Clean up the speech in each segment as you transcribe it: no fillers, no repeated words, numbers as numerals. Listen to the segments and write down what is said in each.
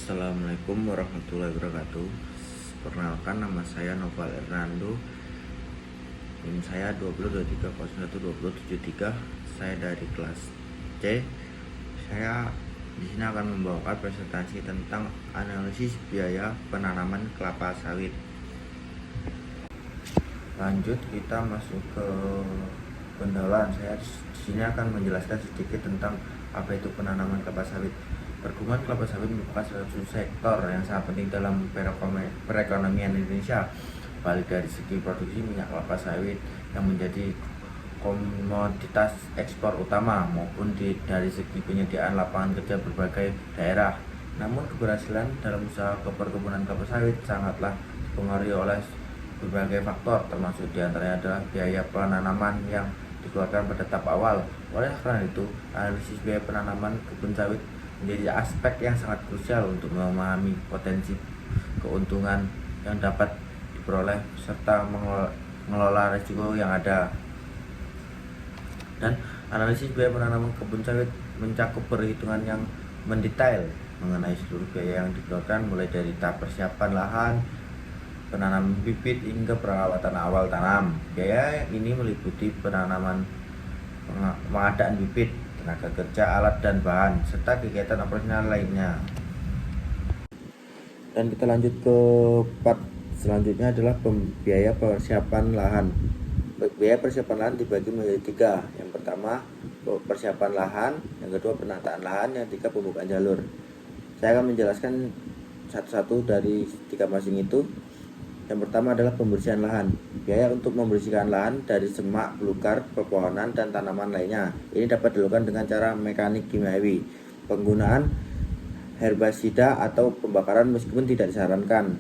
Assalamualaikum warahmatullahi wabarakatuh. Perkenalkan, nama saya Noval Hernando. NIM saya 2023012073. Saya dari kelas C. Saya di sini akan membawakan presentasi tentang analisis biaya penanaman kelapa sawit. Lanjut, kita masuk ke pendahuluan. Saya di sini akan menjelaskan sedikit tentang apa itu penanaman kelapa sawit. Perkebunan kelapa sawit merupakan salah satu sektor yang sangat penting dalam perekonomian Indonesia, baik dari segi produksi minyak kelapa sawit yang menjadi komoditas ekspor utama maupun dari segi penyediaan lapangan kerja berbagai daerah. Namun keberhasilan dalam usaha perkebunan kelapa sawit sangatlah dipengaruhi oleh berbagai faktor, termasuk diantaranya adalah biaya penanaman yang dikeluarkan pada tahap awal. Oleh karena itu, analisis biaya penanaman kebun sawit menjadi aspek yang sangat krusial untuk memahami potensi keuntungan yang dapat diperoleh serta mengelola risiko yang ada. Dan analisis biaya penanaman kebun sawit mencakup perhitungan yang mendetail mengenai seluruh biaya yang dikeluarkan, mulai dari tahap persiapan lahan, penanaman bibit hingga perawatan awal tanam. Biaya ini meliputi penanaman, pengadaan bibit, tenaga kerja, alat dan bahan, serta kegiatan operasional lainnya. Dan kita lanjut ke part selanjutnya adalah biaya persiapan lahan. Biaya persiapan lahan dibagi menjadi tiga. Yang pertama persiapan lahan, yang kedua penataan lahan, yang ketiga pembukaan jalur. Saya akan menjelaskan satu-satu dari tiga masing itu. Yang pertama adalah pembersihan lahan. Biaya untuk membersihkan lahan dari semak, belukar, pepohonan, dan tanaman lainnya. Ini dapat dilakukan dengan cara mekanik kimiawi, penggunaan herbasida atau pembakaran meskipun tidak disarankan.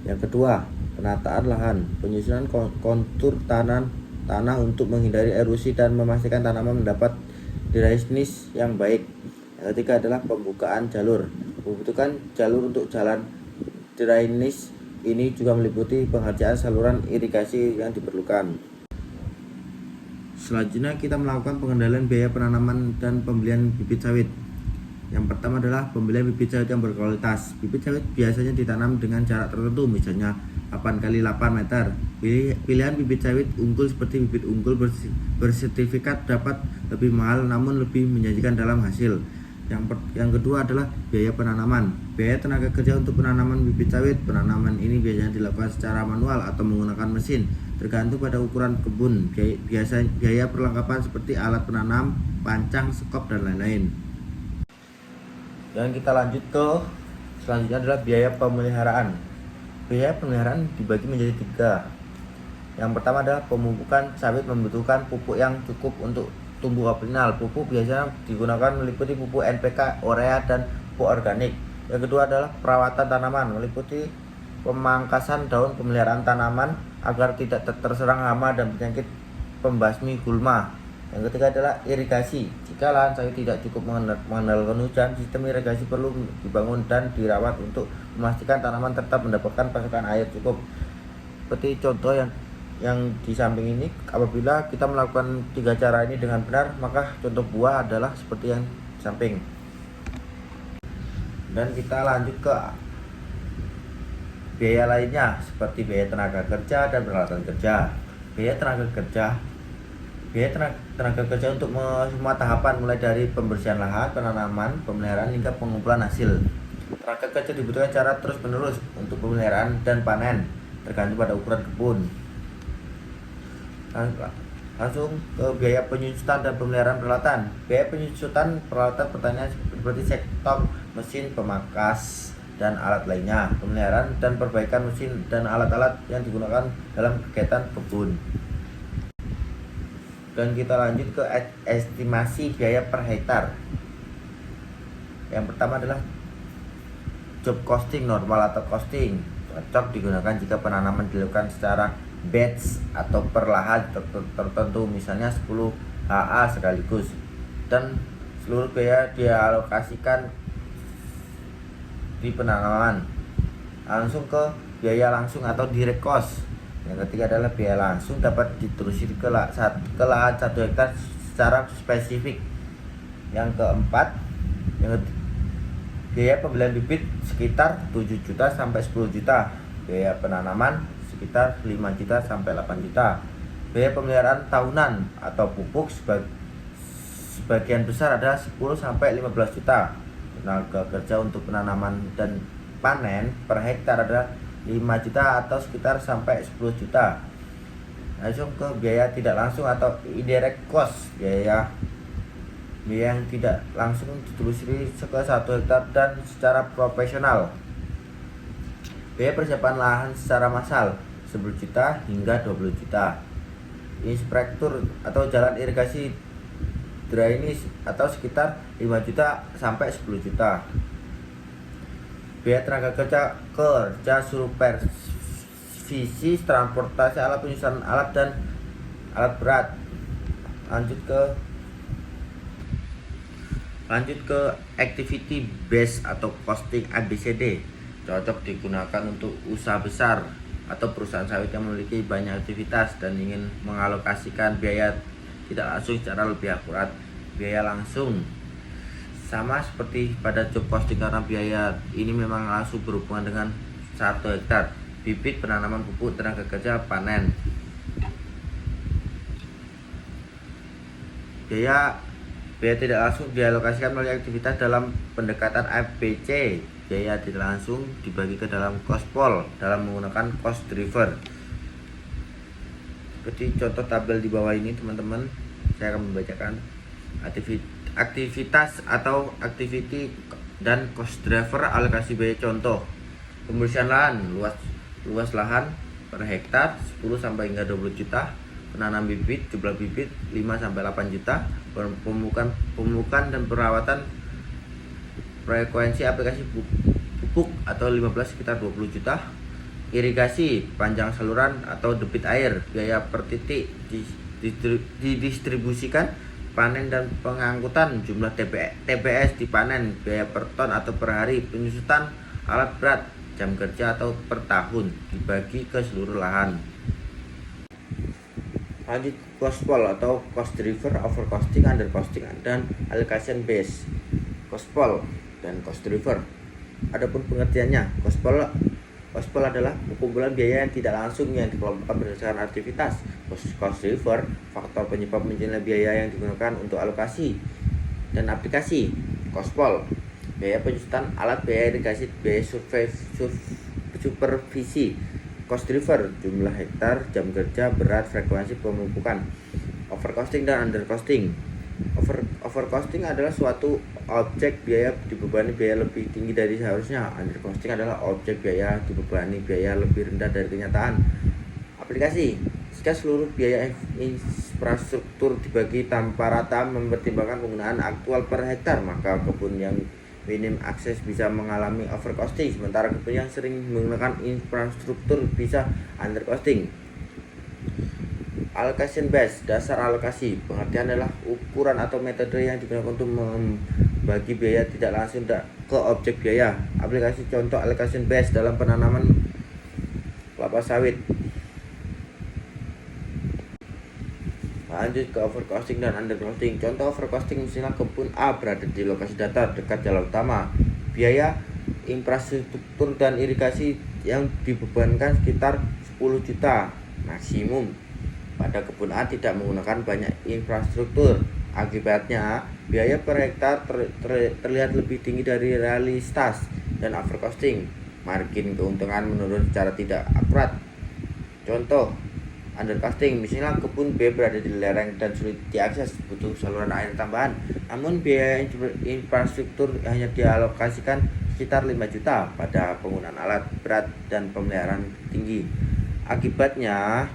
Yang kedua, penataan lahan, penyusunan kontur tanah untuk menghindari erosi dan memastikan tanaman mendapat drainase yang baik. Yang ketiga adalah pembukaan jalur, membutuhkan jalur untuk jalan drainase. Ini juga meliputi pengerjaan saluran irigasi yang diperlukan. Selanjutnya kita melakukan pengendalian biaya penanaman dan pembelian bibit sawit. Yang pertama adalah pembelian bibit sawit yang berkualitas. Bibit sawit biasanya ditanam dengan jarak tertentu, misalnya 8x8 meter. Pilihan bibit sawit unggul seperti bibit unggul bersertifikat dapat lebih mahal namun lebih menjanjikan dalam hasil. Yang kedua adalah biaya penanaman. Biaya tenaga kerja untuk penanaman bibit sawit. Penanaman ini biasanya dilakukan secara manual atau menggunakan mesin, tergantung pada ukuran kebun. Biaya perlengkapan seperti alat penanam, pancang, sekop, dan lain-lain. Dan kita lanjut ke selanjutnya adalah biaya pemeliharaan. Biaya pemeliharaan dibagi menjadi tiga. Yang pertama adalah pemupukan. Sawit membutuhkan pupuk yang cukup untuk tumbuh optimal. Pupuk biasanya digunakan meliputi pupuk NPK, urea, dan pupuk organik. Yang kedua adalah perawatan tanaman, meliputi pemangkasan daun, pemeliharaan tanaman agar tidak terserang hama dan penyakit, pembasmi gulma. Yang ketiga adalah irigasi. Jika lahan sawit tidak cukup mengandalkan hujan, sistem irigasi perlu dibangun dan dirawat untuk memastikan tanaman tetap mendapatkan pasokan air cukup. Seperti contoh yang di samping ini, apabila kita melakukan tiga cara ini dengan benar, maka contoh buah adalah seperti yang di samping. Dan kita lanjut ke biaya lainnya seperti biaya tenaga kerja dan peralatan kerja. Biaya tenaga kerja untuk semua tahapan, mulai dari pembersihan lahan, penanaman, pemeliharaan hingga pengumpulan hasil. Tenaga kerja dibutuhkan secara terus-menerus untuk pemeliharaan dan panen, tergantung pada ukuran kebun. Langsung ke biaya penyusutan dan pemeliharaan peralatan. Biaya penyusutan peralatan pertanian seperti sektor mesin, pemangkas, dan alat lainnya. Pemeliharaan dan perbaikan mesin dan alat-alat yang digunakan dalam kegiatan kebun. Dan kita lanjut ke estimasi biaya per hektar. Yang pertama adalah job costing normal atau costing. Cocok digunakan jika penanaman dilakukan secara batch atau perlahan tertentu, misalnya 10 ha sekaligus, dan seluruh biaya dialokasikan di penanaman. Langsung ke biaya langsung atau direct cost. Yang ketiga adalah biaya langsung dapat ditelusuri ke lahan 1 hektar secara spesifik. Yang keempat, Biaya pembelian bibit sekitar 7 juta sampai 10 juta. Biaya penanaman sekitar 5 juta sampai 8 juta. Biaya pemeliharaan tahunan atau pupuk sebagian besar ada 10 sampai 15 juta. Tenaga kerja untuk penanaman dan panen per hektar ada 5 juta atau sekitar sampai 10 juta. Langsung ke biaya tidak langsung atau indirect cost, biaya yang tidak langsung ditelusuri ke 1 hektar dan secara profesional. Biaya persiapan lahan secara massal 10 juta hingga 20 juta. Inspektur atau jalan irigasi drainase atau sekitar 5 juta sampai 10 juta. Biaya tenaga kerja supervisi transportasi alat, penyusunan alat dan alat berat. Lanjut ke activity base atau costing ABCD. Cocok digunakan untuk usaha besar atau perusahaan sawit yang memiliki banyak aktivitas dan ingin mengalokasikan biaya tidak langsung secara lebih akurat. Biaya langsung sama seperti pada job costing karena biaya ini memang langsung berhubungan dengan 1 hektar. Bibit, penanaman pupuk, tenaga kerja, panen. Biaya tidak langsung dialokasikan melalui aktivitas dalam pendekatan ABC. Biaya tidak langsung dibagi ke dalam cost pool dalam menggunakan cost driver. Seperti contoh tabel di bawah ini teman-teman, saya akan membacakan aktivitas atau activity dan cost driver alokasi biaya. Contoh, pembersihan lahan, luas lahan per hektar 10 sampai hingga 20 juta. Penanam bibit, jumlah bibit 5 sampai 8 juta. Pemupukan dan perawatan frekuensi aplikasi pupuk atau 15 sekitar 20 juta. Irigasi, panjang saluran atau debit air, biaya per titik didistribusikan. Panen dan pengangkutan, jumlah TBS dipanen, biaya per ton atau per hari. Penyusutan alat berat, jam kerja atau per tahun, dibagi ke seluruh lahan. Lanjut cost pool atau cost driver, overcosting, undercosting, dan allocation base. Cost pool dan cost driver. Adapun pengertiannya, cost pool adalah kumpulan biaya yang tidak langsung yang dikelompokkan berdasarkan aktivitas. Cost driver, faktor penyebab munculnya biaya yang digunakan untuk alokasi dan aplikasi. Cost pool, biaya penyusutan alat, biaya irigasi, biaya supervisi. Cost driver, jumlah hektar, jam kerja, berat, frekuensi pemupukan. Overcosting dan undercosting. Overcosting adalah suatu objek biaya dibebani biaya lebih tinggi dari seharusnya. Undercosting adalah objek biaya dibebani biaya lebih rendah dari kenyataan. Aplikasi, jika seluruh biaya infrastruktur dibagi tanpa rata mempertimbangkan penggunaan aktual per hektar, maka kebun yang minim akses bisa mengalami overcosting, sementara kebun yang sering menggunakan infrastruktur bisa undercosting. Allocation base, dasar alokasi. Pengertian adalah ukuran atau metode yang digunakan untuk membagi biaya tidak langsung ke objek biaya. Aplikasi contoh allocation base dalam penanaman kelapa sawit. Lanjut ke overcosting dan undercosting. Contoh overcosting, misalnya kebun A berada di lokasi datar dekat jalan utama. Biaya infrastruktur dan irigasi yang dibebankan sekitar 10 juta maksimum. Pada kebun A tidak menggunakan banyak infrastruktur. Akibatnya biaya per hektar terlihat lebih tinggi dari realitas. Dan overcosting, margin keuntungan menurun secara tidak akurat. Contoh undercosting, misalnya kebun B berada di lereng dan sulit diakses, butuh saluran air tambahan, namun biaya infrastruktur hanya dialokasikan sekitar 5 juta pada penggunaan alat berat dan pemeliharaan tinggi. Akibatnya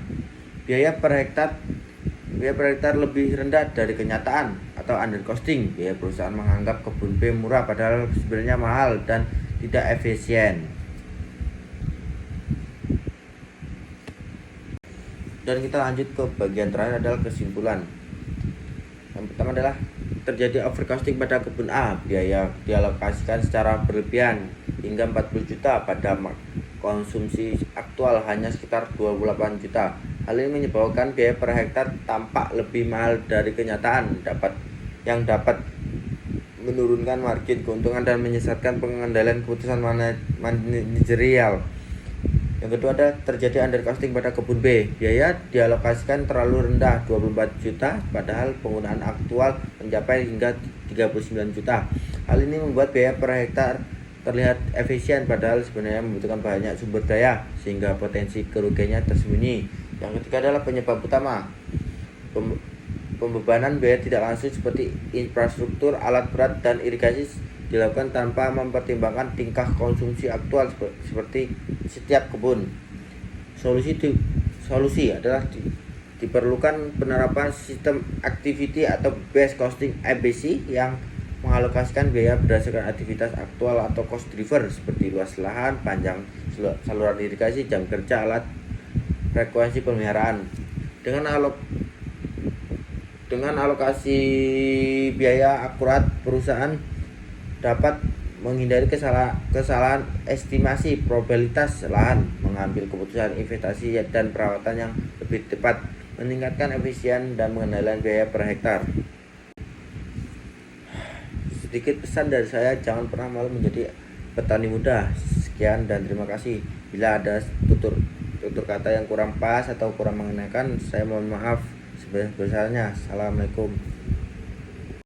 biaya per hektar lebih rendah dari kenyataan. Atau undercosting, biaya perusahaan menganggap kebun B murah padahal sebenarnya mahal dan tidak efisien. Dan kita lanjut ke bagian terakhir adalah kesimpulan. Yang pertama adalah terjadi overcosting pada kebun A, biaya dialokasikan secara berlebihan hingga 40 juta pada konsumsi aktual hanya sekitar 28 juta. Hal ini menyebabkan biaya per hektar tampak lebih mahal dari kenyataan, yang dapat menurunkan margin keuntungan dan menyesatkan pengendalian keputusan manajerial. Yang kedua ada terjadi undercosting pada kebun B. Biaya dialokasikan terlalu rendah 24 juta padahal penggunaan aktual mencapai hingga 39 juta. Hal ini membuat biaya per hektar terlihat efisien padahal sebenarnya membutuhkan banyak sumber daya sehingga potensi kerugiannya tersembunyi. Yang ketiga adalah penyebab utama. Pembebanan biaya tidak langsung seperti infrastruktur, alat berat, dan irigasi dilakukan tanpa mempertimbangkan tingkah konsumsi aktual seperti setiap kebun. Solusi adalah diperlukan penerapan sistem activity atau based costing ABC yang mengalokasikan biaya berdasarkan aktivitas aktual atau cost driver seperti luas lahan, panjang saluran irigasi, jam kerja alat, frekuensi pemeliharaan. Dengan alokasi biaya akurat, perusahaan dapat menghindari kesalahan estimasi probabilitas lahan, mengambil keputusan investasi dan perawatan yang lebih tepat, meningkatkan efisien dan pengendalian biaya per hektar. Sedikit pesan dari saya, jangan pernah malu menjadi petani muda. Sekian dan terima kasih. Bila ada tutur kata yang kurang pas atau kurang mengenakan, saya mohon maaf sebesar-besarnya. Assalamualaikum.